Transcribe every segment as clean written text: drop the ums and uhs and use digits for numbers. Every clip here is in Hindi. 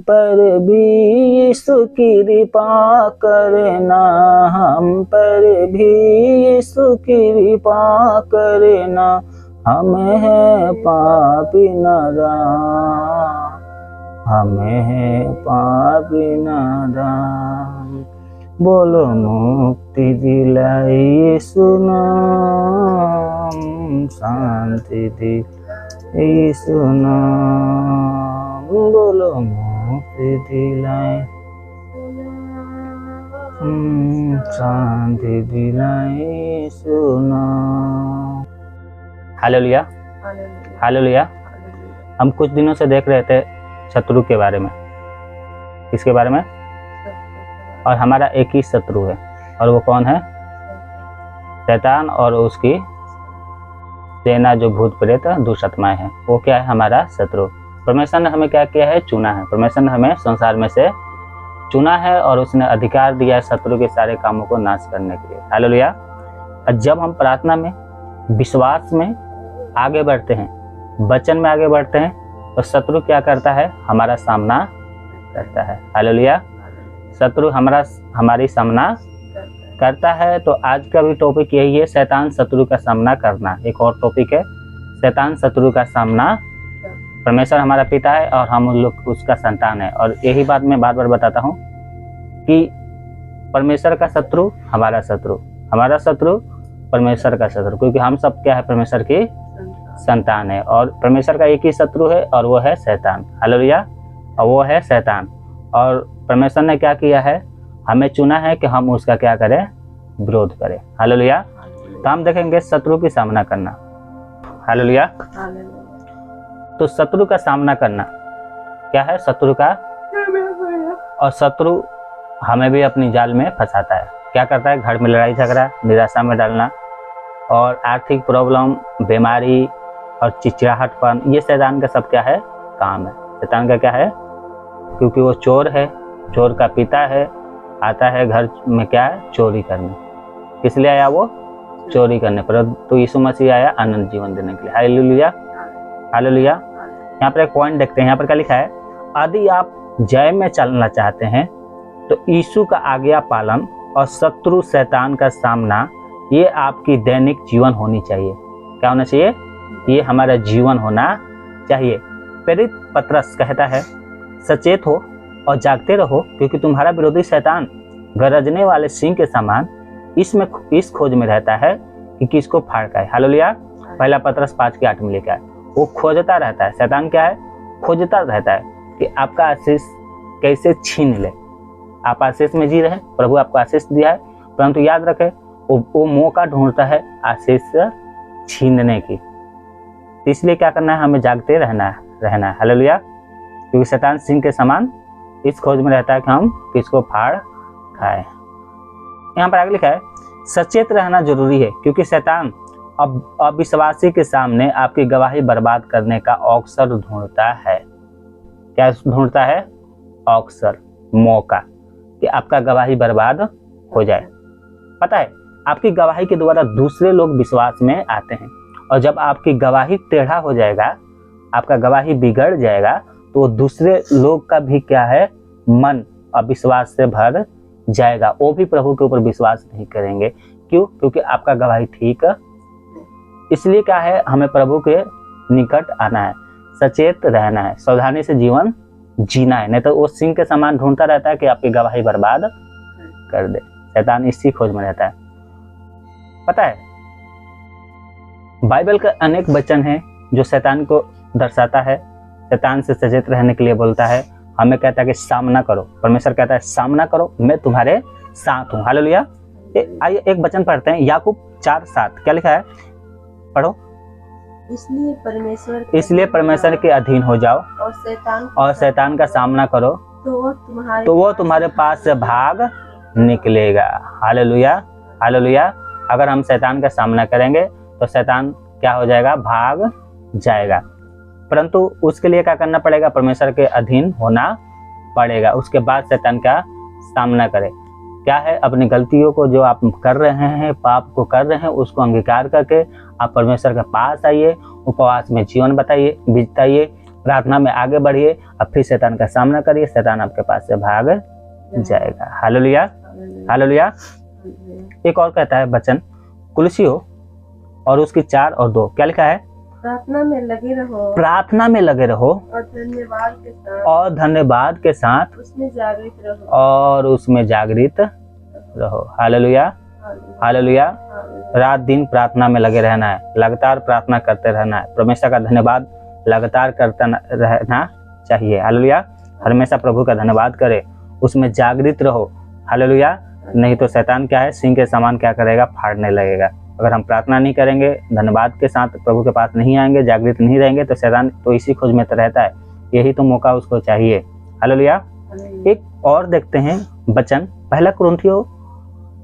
पर भी यीशु कृपा करना, हम पर भी यीशु कृपा करना, हम है पापी नादान, हम है पापी नादान। बोलो मुक्ति दिलाई यीशु नाम, शांति दी यीशु नाम। बोलो मुक्ति दिलाई, शांति दिलाई यीशु नाम। Hallelujah, hallelujah. हम कुछ दिनों से देख रहे थे शत्रु के बारे में। किसके बारे में? और हमारा एक ही शत्रु है, और वो कौन है? शैतान और उसकी सेना जो भूत प्रेत दुष्ट आत्माएं हैं। वो क्या है? हमारा शत्रु। परमेश्वर ने हमें क्या किया है? चुना है। परमेश्वर ने हमें संसार में से चुना है और उसने अधिकार दिया है शत्रु के सारे कामों को नाश करने के लिए। हालेलुया। और जब हम प्रार्थना में, विश्वास में आगे बढ़ते हैं, वचन में आगे बढ़ते हैं, तो शत्रु क्या करता है? हमारा सामना करता है। हालेलुया। शत्रु हमारी सामना करता है। तो आज का भी टॉपिक यही है, शैतान शत्रु का सामना करना। एक और टॉपिक है, शैतान शत्रु का सामना। परमेश्वर हमारा पिता है और हम लोग उसका संतान है। और यही बात मैं बार बार बताता हूँ कि परमेश्वर का शत्रु हमारा शत्रु, हमारा शत्रु परमेश्वर का शत्रु, क्योंकि हम सब क्या है? परमेश्वर की संतान है। और परमेश्वर का एक ही शत्रु है और वो है शैतान। हालेलुया। और वो है शैतान। और परमेश्वर ने क्या किया है? हमें चुना है कि हम उसका क्या करें? विरोध करें। हालेलुया। तो हम देखेंगे शत्रु की सामना करना। हालेलुया। तो शत्रु का सामना करना क्या है? शत्रु का, और शत्रु हमें भी अपनी जाल में फंसाता है। क्या करता है? घर में लड़ाई झगड़ा, निराशा में डालना, और आर्थिक प्रॉब्लम, बीमारी और चिड़चिड़ाहटपन, ये शैतान का सब क्या है? काम है। शैतान का क्या है? क्योंकि वो चोर है, चोर का पिता है, आता है घर में क्या है? चोरी करने। किस लिए आया वो? चोरी करने। पर तो यीशु मसीह आया आनंद जीवन देने के लिए। Hallelujah, hallelujah. यहाँ पर एक पॉइंट देखते हैं। यहाँ पर क्या लिखा है? यदि आप जय में चलना चाहते हैं तो यीशु का आज्ञा पालन और शत्रु शैतान का सामना, ये आपकी दैनिक जीवन होनी चाहिए। क्या होना चाहिए? ये हमारा जीवन होना चाहिए। प्रेरित पतरस कहता है, सचेत हो और जागते रहो, क्योंकि तुम्हारा विरोधी शैतान गरजने वाले सिंह के समान इस खोज में रहता है कि किसको फाड़ खाए। हालेलुया। पहला पतरस 5:8 में लिखा है, वो खोजता रहता है। शैतान क्या है? खोजता रहता है कि आपका आशीष कैसे छीन ले। आप आशीष में जी रहे, प्रभु आपको आशीष दिया है, परंतु याद रखें वो मौका ढूंढता है आशीष छीनने की। इसलिए क्या करना है? हमें जागते रहना है। हालेलुया। क्योंकि शैतान सिंह के समान इस खोज में रहता है कि हम किसको फाड़ खाए। यहाँ पर आगे लिखा है, सचेत रहना जरूरी है, क्योंकि शैतान अब अविश्वासी के सामने आपकी गवाही बर्बाद करने का अवसर ढूंढता है। क्या ढूंढता है? अवसर, मौका, कि आपका गवाही बर्बाद हो जाए। पता है, आपकी गवाही के द्वारा दूसरे लोग विश्वास में आते हैं, और जब आपकी गवाही टेढ़ा हो जाएगा, आपका गवाही बिगड़ जाएगा, तो दूसरे लोग का भी क्या है? मन अविश्वास से भर जाएगा। वो भी प्रभु के ऊपर विश्वास नहीं करेंगे। क्यों? क्योंकि आपका गवाही ठीक है। इसलिए क्या है? हमें प्रभु के निकट आना है, सचेत रहना है, सावधानी से जीवन जीना है। नहीं तो वो सिंह के समान ढूंढता रहता है कि आपकी गवाही बर्बाद कर दे। शैतान इसी खोज में रहता है। पता है, बाइबल का अनेक वचन है जो शैतान को दर्शाता है, शैतान से सचेत रहने के लिए बोलता है। हमें कहता है कि सामना करो। परमेश्वर कहता है सामना करो, मैं तुम्हारे साथ हूँ। हालेलुया। आइए एक वचन पढ़ते हैं, याकूब 4:7। क्या लिखा है? पढ़ो। इसलिए परमेश्वर के अधीन हो जाओ और शैतान का सामना करो, तो वो तुम्हारे पास से भाग निकलेगा। Hallelujah, hallelujah. अगर हम शैतान का सामना करेंगे तो शैतान क्या हो जाएगा? भाग जाएगा। परंतु उसके लिए क्या करना पड़ेगा? परमेश्वर के अधीन होना पड़ेगा। उसके बाद शैतान का सामना करें। क्या है? अपनी गलतियों को जो आप कर रहे हैं, पाप को कर रहे हैं, उसको अंगीकार करके आप परमेश्वर के पास आइए, उपवास में जीवन बिताइए, प्रार्थना में आगे बढ़िए, अब फिर शैतान का सामना करिए, शैतान आपके पास से भाग जाएगा। Hallelujah, hallelujah. एक और कहता है वचन, कुलसियों और उसकी 4 और 2, क्या लिखा है? प्रार्थना में लगे रहो, प्रार्थना में लगे रहो और धन्यवाद के साथ उसमें जागृत रहो, और उसमें जागृत रहो। Hallelujah, hallelujah. रात दिन प्रार्थना में लगे रहना है, लगातार प्रार्थना करते रहना है, परमेश्वर का धन्यवाद लगातार करता रहना चाहिए। हालेलुया, हमेशा प्रभु का धन्यवाद करे, उसमें जागृत रहो। हालेलुया, नहीं तो शैतान क्या है, सिंह के समान क्या करेगा, फाड़ने लगेगा। अगर हम प्रार्थना नहीं करेंगे, धन्यवाद के साथ प्रभु के पास नहीं आएंगे, जागृत नहीं रहेंगे, तो शैतान तो इसी खोज में तो रहता है, यही तो मौका उसको चाहिए। हालेलुया। एक और देखते हैं वचन, 1 कुरिन्थियों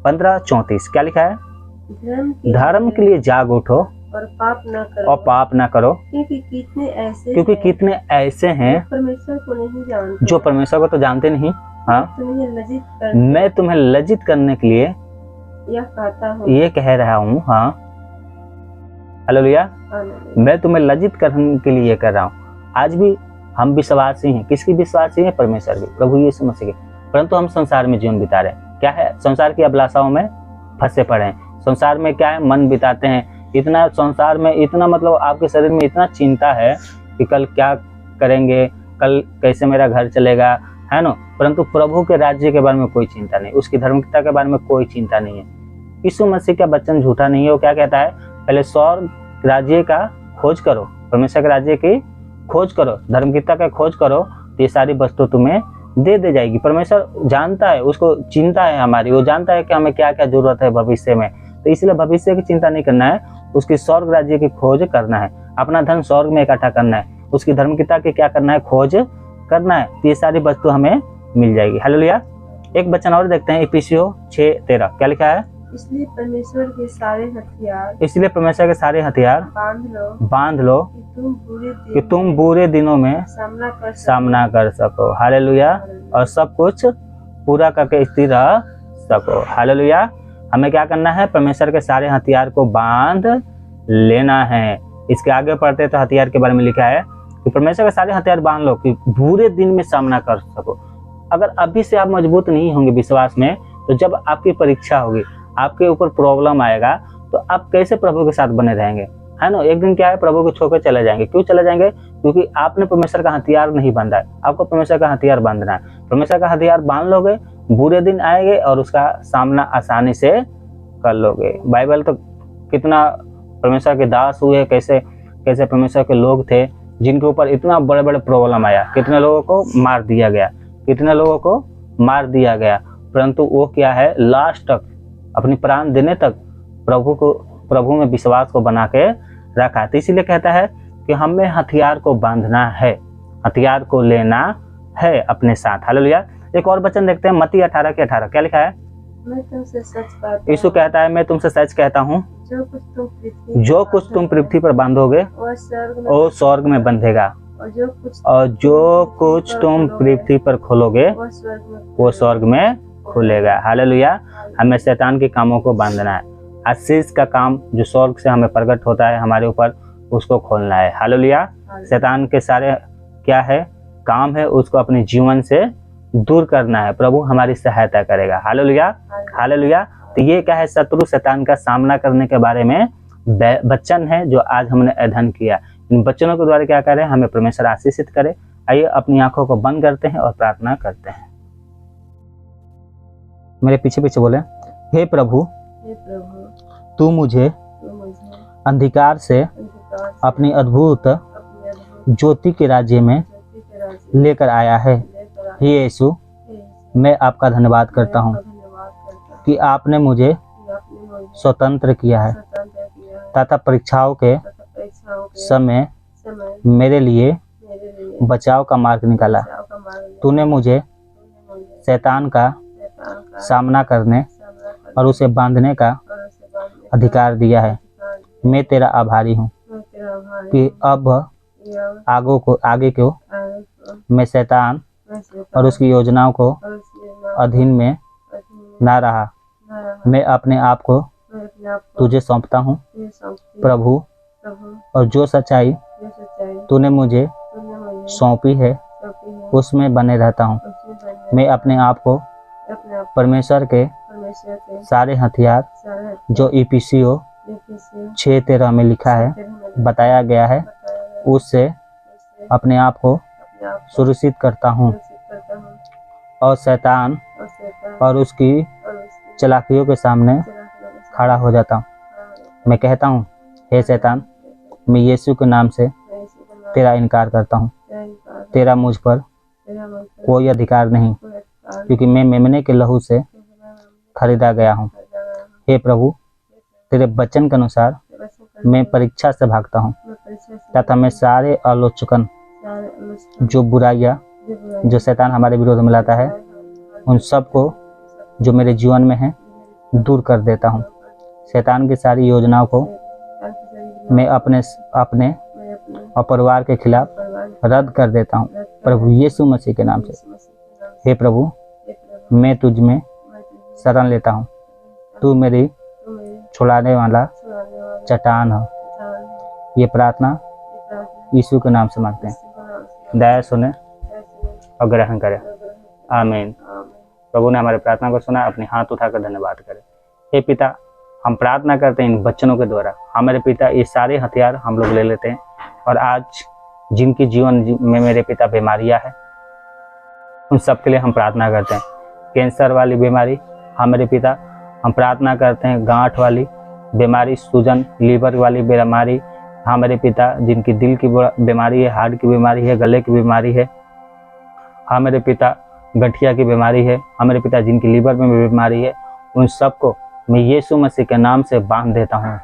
15:34, क्या लिखा है? धर्म के लिए जाग उठो और पाप न करो, क्योंकि कितने ऐसे हैं परमेश्वर को नहीं जानते, जो परमेश्वर को तो जानते नहीं। हाँ, मैं तुम्हें लज्जित करने के लिए यह कहता हूँ, ये कह रहा हूँ। हाँ, हालेलुया, मैं तुम्हें लज्जित करने के लिए कर रहा हूँ। आज भी हम विश्वासी हैं, किसकी विश्वासी हैं? परमेश्वर की, प्रभु यीशु मसीह के। परंतु हम संसार में जीवन बिता रहे हैं, क्या है? संसार की अभिलाषाओं में फंसे पड़े हैं। संसार में क्या है? मन बिताते हैं। इतना संसार में इतना, मतलब आपके शरीर में इतना चिंता है कि कल क्या करेंगे, कल कैसे मेरा घर चलेगा, है ना। परंतु प्रभु के राज्य के बारे में कोई चिंता नहीं, उसकी धार्मिकता के बारे में कोई चिंता नहीं है। यीशु मसीह का वचन झूठा नहीं है। वो क्या कहता है? पहले स्वर्ग राज्य का खोज करो, परमेश्वर के राज्य की खोज करो, धार्मिकता का खोज करो, तो ये सारी वस्तु तुम्हें दे जाएगी। परमेश्वर जानता है, उसको चिंता है हमारी, वो जानता है कि हमें क्या क्या जरूरत है भविष्य में, तो इसलिए भविष्य की चिंता नहीं करना है, उसकी स्वर्ग राज्य की खोज करना है, अपना धन स्वर्ग में इकट्ठा करना है, उसकी धार्मिकता की क्या करना है? खोज करना है, तो ये सारी वस्तु हमें मिल जाएगी। हालेलुया। एक वचन और देखते हैं, इफिसियों 6:13, क्या लिखा है? इसलिए परमेश्वर के सारे हथियार बांध लो कि तुम बुरे दिनों में सामना कर सको। हालेलुया। और सब कुछ पूरा करके स्थिर रह सको। हालेलुया। हमें क्या करना है? परमेश्वर के सारे हथियार को बांध लेना है। इसके आगे पढ़ते तो हथियार के बारे में लिखा है कि परमेश्वर के सारे हथियार बांध लो कि बुरे दिन में सामना कर सको। अगर अभी से आप मजबूत नहीं होंगे विश्वास में, तो जब आपकी परीक्षा होगी, आपके ऊपर प्रॉब्लम आएगा, तो आप कैसे प्रभु के साथ बने रहेंगे, है ना। एक दिन क्या है, प्रभु को छोड़कर चले जाएंगे। क्यों चले जाएंगे? क्योंकि आपने परमेश्वर का हथियार नहीं बांधा है। आपको परमेश्वर का हथियार बांधना है। परमेश्वर का हथियार बांध लोगे, बुरे दिन आएंगे और उसका सामना आसानी से कर लोगे। बाइबल तो कितना परमेश्वर के दास हुए, कैसे कैसे परमेश्वर के लोग थे जिनके ऊपर इतना बड़े बड़े प्रॉब्लम आया, कितने लोगों को मार दिया गया, कितने लोगों को मार दिया गया, परंतु वो क्या है, लास्ट तक अपनी प्राण देने तक प्रभु में विश्वास को बना के रखा। तो इसीलिए कहता है कि हमें हथियार को बांधना है, हथियार को लेना है अपने साथ। हालेलुया। एक और वचन देखते हैं, मत्ती 18:18, क्या लिखा है? मैं तुमसे सच कहता हूं, यीशु कहता है, मैं तुमसे सच कहता हूँ, जो कुछ तुम पृथ्वी पर बांधोगे वो स्वर्ग में बंधेगा, और जो कुछ तुम पृथ्वी पर खोलोगे वो स्वर्ग में खुलेगा। हालेलुया। हमें शैतान के कामों को बांधना है। आशीष का काम जो स्वर्ग से हमें प्रकट होता है हमारे ऊपर, उसको खोलना है। हालेलुया। शैतान के सारे क्या है काम है, उसको अपने जीवन से दूर करना है। प्रभु हमारी सहायता करेगा। Hallelujah, hallelujah. तो ये क्या है, शत्रु शैतान का सामना करने के बारे में वचन है जो आज हमने अध्ययन किया। इन वचनों के द्वारा क्या करें, हमें परमेश्वर आशीषित करे। आइए अपनी आंखों को बंद करते हैं और प्रार्थना करते हैं। मेरे पीछे पीछे बोले, हे प्रभु, तू मुझे अंधकार से अपनी अद्भुत ज्योति के राज्य में लेकर आया है। हे यीशु, मैं आपका धन्यवाद करता हूँ कि आपने मुझे स्वतंत्र किया है तथा परीक्षाओं के समय मेरे लिए बचाव का मार्ग निकाला। तूने मुझे शैतान का सामना करने और उसे बांधने का अधिकार दिया है। मैं तेरा आभारी हूँ कि अब आगे को मैं शैतान और उसकी योजनाओं को अधीन में ना रहा। मैं अपने आप को तुझे सौंपता हूँ प्रभु, और जो सच्चाई तूने मुझे सौंपी है सौंपी है, उसमें बने रहता हूँ। उसमें बने मैं अपने आप को अपने आप परमेश्वर के परमेश्वर के सारे हथियार सारे जो EPCO 6:13 में लिखा है बताया गया है उससे अपने आप को सुरक्षित करता हूँ और शैतान और उसकी चालाकियों के सामने खड़ा हो जाता हूँ। मैं कहता हूँ, हे शैतान, मैं यीशु के नाम से तेरा इनकार करता हूँ। तेरा मुझ पर कोई अधिकार नहीं, क्योंकि मैं मेमने के लहू से खरीदा गया हूँ। हे प्रभु, तेरे वचन के अनुसार मैं परीक्षा से भागता हूँ तथा मैं सारे आलोचकन जो बुराइयाँ जो शैतान हमारे विरोध में लाता है उन सब को जो मेरे जीवन में है दूर कर देता हूँ। शैतान की सारी योजनाओं को मैं अपने और परिवार के खिलाफ रद्द कर देता हूँ प्रभु यीशु मसीह के नाम से। हे प्रभु, मैं तुझ में शरण लेता हूँ। तू मेरी छुड़ाने वाला चट्टान है। ये प्रार्थना यीशु के नाम से मांगते हैं। दया सुने और ग्रहण करें। आमीन। प्रभु ने हमारी प्रार्थना को सुना। अपने हाथ उठाकर धन्यवाद करें। हे पिता, हम प्रार्थना करते हैं इन बच्चों के द्वारा। हमारे पिता, ये सारे हथियार हम लोग ले लेते हैं और आज जिनकी जीवन में मेरे पिता बीमारियां हैं उन सब के लिए हम प्रार्थना करते हैं। कैंसर वाली बीमारी हमारे पिता, हम प्रार्थना करते हैं। गांठ वाली बीमारी, सूजन, लीवर वाली बीमारी हमारे पिता, जिनकी दिल की बीमारी है, हार्ट की बीमारी है, गले की बीमारी है हमारे पिता, गठिया की बीमारी है हमारे पिता, जिनकी लीवर में बीमारी है, उन सबको मैं यीशु मसीह के नाम से बांध देता हूँ।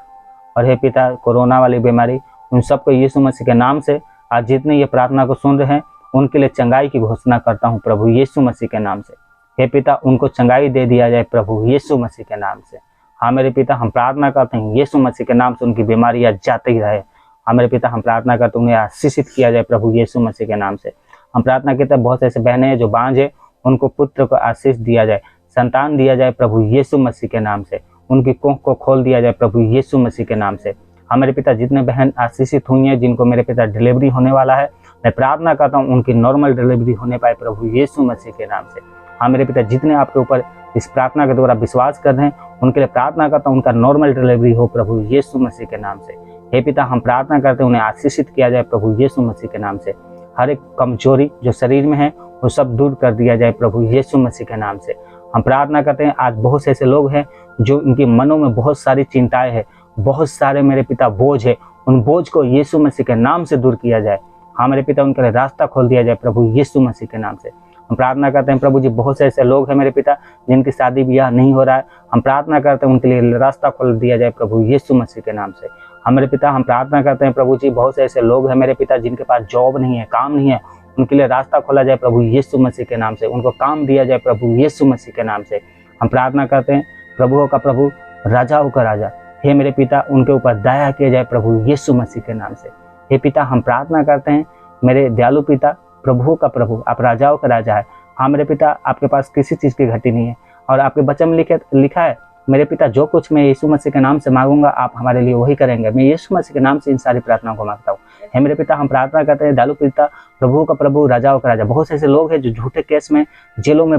और हे पिता, कोरोना वाली बीमारी, उन सबको यीशु मसीह के नाम से आज जितने ये प्रार्थना को सुन रहे हैं उनके लिए चंगाई की घोषणा करता हूँ प्रभु यीशु मसीह के नाम से। हे पिता, उनको चंगाई दे दिया जाए प्रभु यीशु मसीह के नाम से। हाँ मेरे पिता, हम प्रार्थना करते हैं यीशु मसीह के नाम से उनकी बीमारियाँ जाती ही रहे। हमारे पिता, हम प्रार्थना करते हैं उन्हें आशीषित किया जाए प्रभु यीशु मसीह के नाम से। हम प्रार्थना करते हैं बहुत से ऐसे बहनें हैं जो बांझ है, उनको पुत्र को आशीष दिया जाए, संतान दिया जाए प्रभु यीशु मसीह के नाम से। उनकी कोख को खोल दिया जाए प्रभु यीशु मसीह के नाम से। हमारे पिता, जितने बहन आशीषित हुई हैं, जिनको मेरे पिता डिलीवरी होने वाला है, मैं प्रार्थना करता हूँ उनकी नॉर्मल डिलीवरी होने पाए प्रभु यीशु मसीह के नाम से। हाँ मेरे पिता, जितने आपके ऊपर इस प्रार्थना के द्वारा विश्वास कर रहे हैं उनके लिए प्रार्थना करता हूँ उनका नॉर्मल डिलीवरी हो प्रभु यीशु मसीह के नाम से। हे पिता, हम प्रार्थना करते हैं उन्हें आशीषित किया जाए प्रभु यीशु मसीह के नाम से। हर एक कमजोरी जो शरीर में है वो सब दूर कर दिया जाए प्रभु यीशु मसीह के नाम से। हम प्रार्थना करते हैं आज बहुत से ऐसे लोग हैं जो इनके मनों में बहुत सारी चिंताएं हैं, बहुत सारे मेरे पिता बोझ है, उन बोझ को यीशु मसीह के नाम से दूर किया जाए। हाँ मेरे पिता, उनके लिए रास्ता खोल दिया जाए प्रभु यीशु मसीह के नाम से। हम प्रार्थना करते हैं प्रभु जी, बहुत से ऐसे लोग हैं मेरे पिता जिनकी शादी ब्याह नहीं हो रहा है, हम प्रार्थना करते हैं उनके लिए रास्ता खोल दिया जाए प्रभु यीशु मसीह के नाम से। हमारे पिता, हम प्रार्थना करते हैं प्रभु जी, बहुत से ऐसे लोग हैं मेरे पिता जिनके पास जॉब नहीं है, काम नहीं है, उनके लिए रास्ता खोला जाए प्रभु यीशु मसीह के नाम से। उनको काम दिया जाए प्रभु यीशु मसीह के नाम से। हम प्रार्थना करते हैं प्रभुओं का प्रभु, राजाओं का राजा, हे मेरे पिता, उनके ऊपर दया किया जाए प्रभु यीशु मसीह के नाम से। हे पिता, हम प्रार्थना करते हैं मेरे दयालु पिता, प्रभुओं का प्रभु, आप राजाओं का राजा है। हाँ मेरे पिता, आपके पास किसी चीज़ की घटी नहीं है और आपके वचन में लिखा है मेरे पिता, जो कुछ मैं यीशु मसीह के नाम से मांगूंगा आप हमारे लिए वही करेंगे। मैं यीशु मसीह के नाम से इन सारी प्रार्थनाओं को मांगता हूँ। हे मेरे पिता, हम प्रार्थना करते हैं दयालु पिता, प्रभुओं का प्रभु, राजाओं का राजा, बहुत से ऐसे लोग हैं जो झूठे केस में जेलों में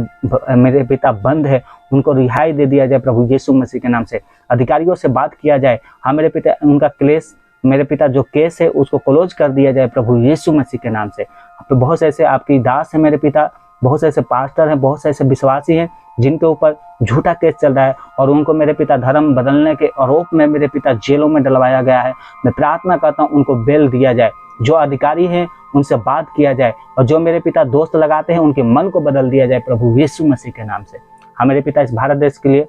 मेरे पिता बंद है, उनको रिहाई दे दिया जाए प्रभु यीशु मसीह के नाम से। अधिकारियों से बात किया जाए, हाँ मेरे पिता, उनका क्लेश मेरे पिता जो केस है उसको क्लोज कर दिया जाए प्रभु यीशु मसीह के नाम से। तो बहुत से ऐसे आपकी दास है मेरे पिता, बहुत से ऐसे पास्टर हैं, बहुत से ऐसे विश्वासी हैं जिनके ऊपर झूठा केस चल रहा है और उनको मेरे पिता धर्म बदलने के आरोप में मेरे पिता जेलों में डलवाया गया है। मैं प्रार्थना करता हूँ उनको बेल दिया जाए, जो अधिकारी हैं उनसे बात किया जाए और जो मेरे पिता दोस्त लगाते हैं उनके मन को बदल दिया जाए प्रभु यीशु मसीह के नाम से। हाँ मेरे पिता, इस भारत देश के लिए,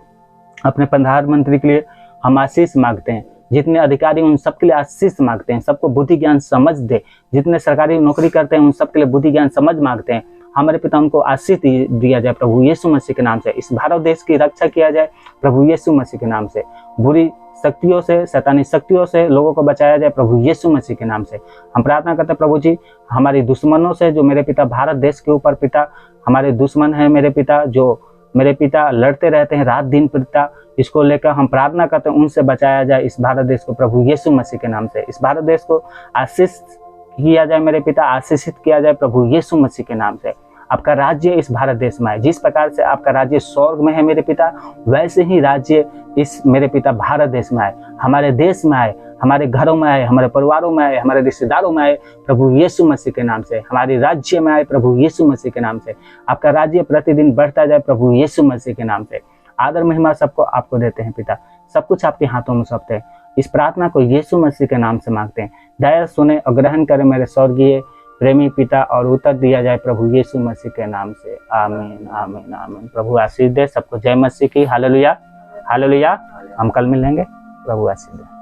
अपने प्रधानमंत्री के लिए हम आशीष मांगते हैं। जितने अधिकारी उन सबके लिए आशीष मांगते हैं, सबको बुद्धि ज्ञान समझ दे। जितने सरकारी नौकरी करते हैं उन सबके लिए बुद्धि ज्ञान समझ मांगते हैं। हमारे पिता, उनको आशीष दिया जाए प्रभु यीशु मसीह के नाम से। इस भारत देश की रक्षा किया जाए प्रभु यीशु मसीह के नाम से। बुरी शक्तियों से, शैतानी शक्तियों से लोगों को बचाया जाए प्रभु यीशु मसीह के नाम से। हम प्रार्थना करते हैं प्रभु जी, हमारी दुश्मनों से जो मेरे पिता भारत देश के ऊपर पिता हमारे दुश्मन है मेरे पिता, जो मेरे पिता लड़ते रहते हैं रात दिन पिता, इसको लेकर हम प्रार्थना करते हैं उनसे बचाया जाए इस भारत देश को प्रभु यीशु मसीह के नाम से। इस भारत देश को आशीष किया जाए मेरे पिता, आशीषित किया जाए प्रभु यीशु मसीह के नाम से। आपका राज्य इस भारत देश में है। जिस प्रकार से आपका राज्य स्वर्ग में है मेरे पिता, वैसे ही राज्य इस मेरे पिता भारत देश में आए, हमारे देश में आए, हमारे घरों में आए, हमारे परिवारों में आए, हमारे रिश्तेदारों में आए प्रभु यीशु मसीह के नाम से। हमारे राज्य में आए प्रभु यीशु मसीह के नाम से। आपका राज्य प्रतिदिन बढ़ता जाए प्रभु यीशु मसीह के नाम से। आदर महिमा सबको आपको देते हैं पिता, सब कुछ आपके हाथों में सौंपते हैं। इस प्रार्थना को यीशु मसीह के नाम से मांगते हैं। दया सुने और ग्रहण करें मेरे स्वर्गीय प्रेमी पिता, और उत्तर दिया जाए प्रभु यीशु मसीह के नाम से। आमीन आमीन आमीन। प्रभु आशीष दे सबको। जय मसीह की। Hallelujah hallelujah. हम कल मिलेंगे। प्रभु आशीष दे।